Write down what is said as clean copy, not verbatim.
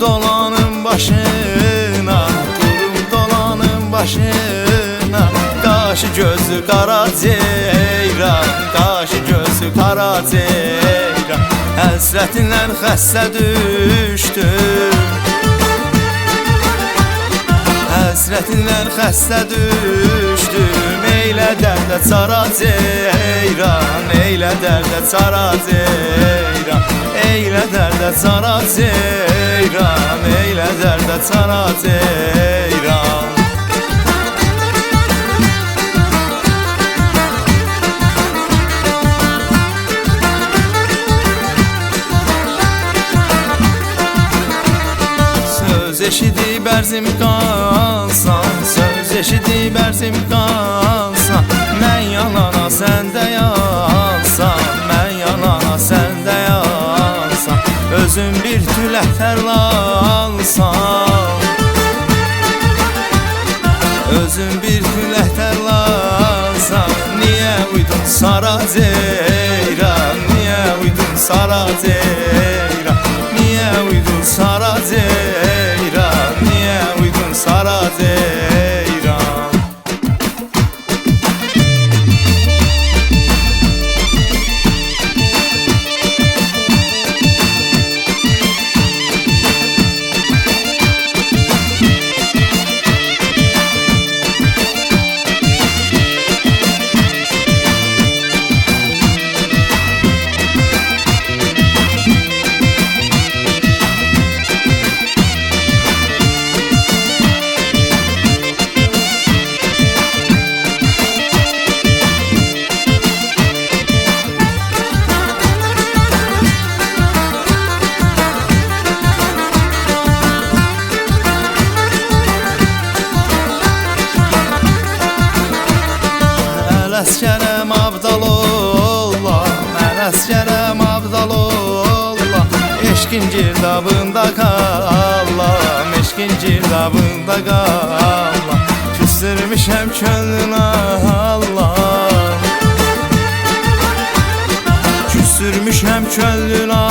dolanım başına, durum dolanım başına. Qaşı gözü qara ceyran, qaşı gözü qara ceyran. Həsrətinlə xəstə düşdüm, həsrətinlə xəstə düşdüm. Eylə dərdə çara ceyran, eylə dərdə çara ceyran. Eylə dərdə çara ceyran, eylə dərdə çara ceyran. Söz eşidib ərzim qalsan, söz eşidib ərzim qalsan. Mən yanana sən də yansan, mən yanana sən də yansan. Özün bir tülək tərlansan, özün bir tülək tərlansan. Niyə uydun sara ceyran, niyə uydun sara ceyran. Niyə uydun sara ceyran, niyə uydun sara ceyran. Əskərəm Abdalolla, mən əskərəm Abdalolla. Eşqin girdabında qalam, eşqin girdabında qalam. Küstürmüşəm könlünə Allah, küstürmüşəm könlünə